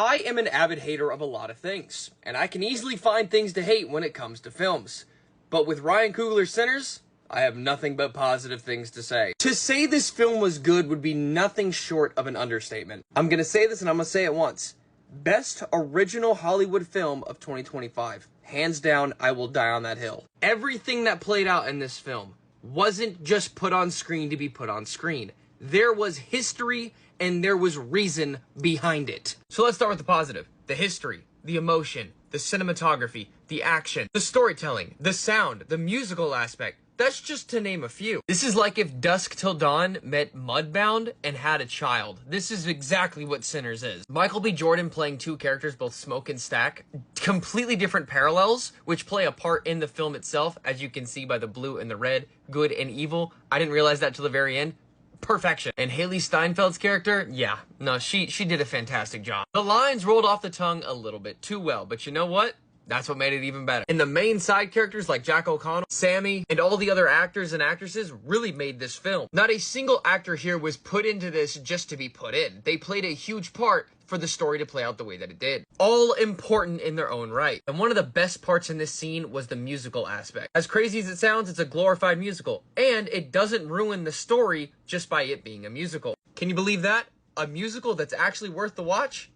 I am an avid hater of a lot of things, and I can easily find things to hate when it comes to films. But with Ryan Coogler's Sinners, I have nothing but positive things to say. To say this film was good would be nothing short of an understatement. I'm gonna say this and I'm gonna say it once. Best original Hollywood film of 2025. Hands down, I will die on that hill. Everything that played out in this film wasn't just put on screen to be put on screen. There was history and there was reason behind it. So let's start with the positive. The history, the emotion, the cinematography, the action, the storytelling, the sound, the musical aspect. That's just to name a few. This is like if Dusk Till Dawn met Mudbound and had a child. This is exactly what Sinners is. Michael B. Jordan playing two characters, both Smoke and Stack, completely different parallels, which play a part in the film itself, as you can see by the blue and the red, good and evil. I didn't realize that till the very end. Perfection. And Haley Steinfeld's character, yeah, no, she did a fantastic job. The lines rolled off the tongue a little bit too well, but you know what? That's what made it even better. And the main side characters like Jack O'Connell, Sammy, and all the other actors and actresses really made this film. Not a single actor here was put into this just to be put in. They played a huge part for the story to play out the way that it did. All important in their own right. And one of the best parts in this scene was the musical aspect. As crazy as it sounds, it's a glorified musical. And it doesn't ruin the story just by it being a musical. Can you believe that? A musical that's actually worth the watch?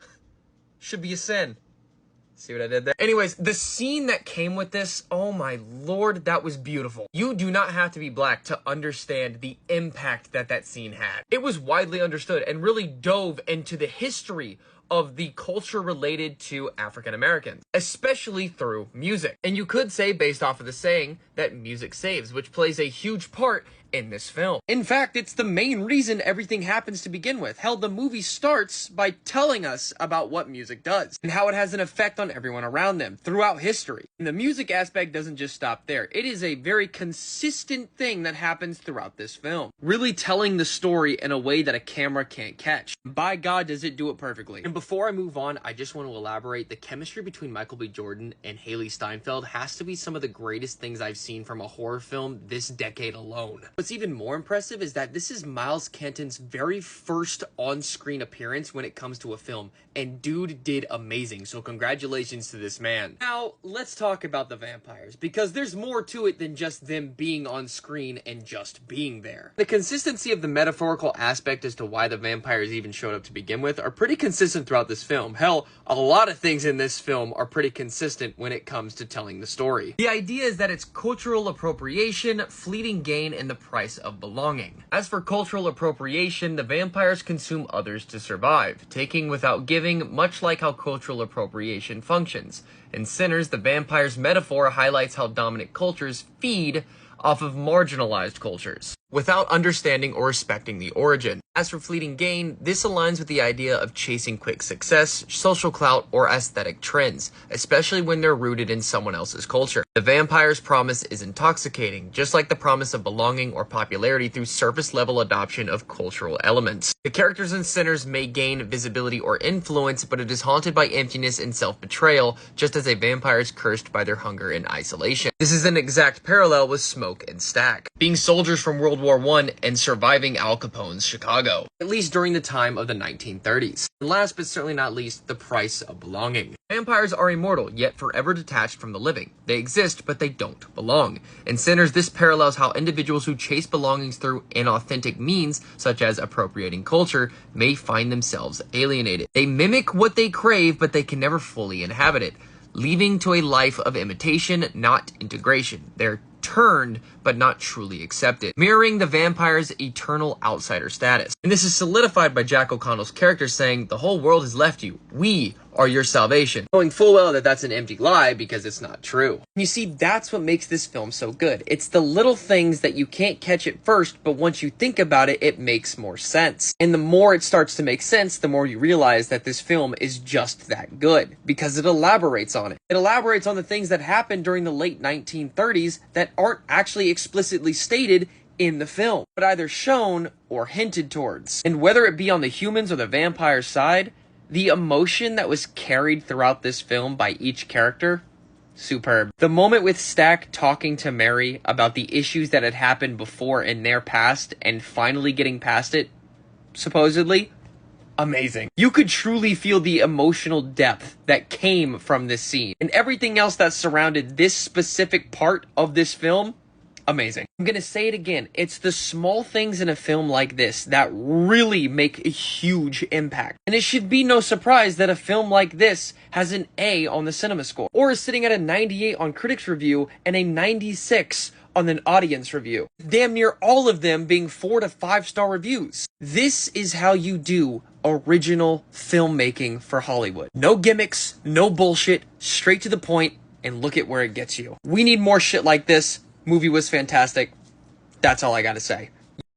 Should be a sin. See what I did there? Anyways, the scene that came with this, oh my lord, that was beautiful. You do not have to be black to understand the impact that that scene had. It was widely understood and really dove into the history of the culture related to African Americans, especially through music. And you could say, based off of the saying, that music saves, which plays a huge part in this film. In fact, it's the main reason everything happens to begin with. Hell, the movie starts by telling us about what music does and how it has an effect on everyone around them throughout history. And the music aspect doesn't just stop there. It is a very consistent thing that happens throughout this film, really telling the story in a way that a camera can't catch. By God, does it do it perfectly. And before I move on, I just want to elaborate. The chemistry between Michael B. Jordan and Haley Steinfeld has to be some of the greatest things I've seen from a horror film this decade alone. What's even more impressive is that this is Miles Kenton's very first on-screen appearance when it comes to a film, and dude did amazing, so congratulations to this man. Now, let's talk about the vampires, because there's more to it than just them being on screen and just being there. The consistency of the metaphorical aspect as to why the vampires even showed up to begin with are pretty consistent throughout this film. Hell, a lot of things in this film are pretty consistent when it comes to telling the story. The idea is that it's cultural appropriation, fleeting gain, and the price of belonging. As for cultural appropriation, the vampires consume others to survive, taking without giving, much like how cultural appropriation functions. In Sinners, the vampire's metaphor highlights how dominant cultures feed off of marginalized cultures, without understanding or respecting the origin. As for fleeting gain, this aligns with the idea of chasing quick success, social clout, or aesthetic trends, especially when they're rooted in someone else's culture. The vampire's promise is intoxicating, just like the promise of belonging or popularity through surface-level adoption of cultural elements. The characters in Sinners may gain visibility or influence, but it is haunted by emptiness and self-betrayal, just as a vampire is cursed by their hunger and isolation. This is an exact parallel with Smoke and Stack, being soldiers from World War I and surviving Al Capone's Chicago, at least during the time of the 1930s. And last but certainly not least, the price of belonging. Vampires are immortal, yet forever detached from the living. They exist, but they don't belong. In Sinners, this parallels how individuals who chase belongings through inauthentic means, such as appropriating culture, may find themselves alienated. They mimic what they crave, but they can never fully inhabit it, leading to a life of imitation, not integration. They're turned, but not truly accepted, mirroring the vampire's eternal outsider status. And this is solidified by Jack O'Connell's character saying, "The whole world has left you. We are your salvation," knowing full well that that's an empty lie because it's not true. You see, that's what makes this film so good. It's the little things that you can't catch at first, but once you think about it, it makes more sense. And the more it starts to make sense, the more you realize that this film is just that good, because it elaborates on it. It elaborates on the things that happened during the late 1930s that aren't actually explicitly stated in the film, but either shown or hinted towards. And whether it be on the humans or the vampire side, the emotion that was carried throughout this film by each character, superb. The moment with Stack talking to Mary about the issues that had happened before in their past and finally getting past it, supposedly, amazing. You could truly feel the emotional depth that came from this scene. And everything else that surrounded this specific part of this film, amazing. I'm gonna say it again. It's the small things in a film like this that really make a huge impact. And it should be no surprise that a film like this has an A on the cinema score, or is sitting at a 98 on critics review and a 96 on an audience review. Damn near all of them being 4 to 5 star reviews. This is how you do original filmmaking for Hollywood. No gimmicks, no bullshit, straight to the point, and look at where it gets you. We need more shit like this. Movie was fantastic. That's all I gotta say.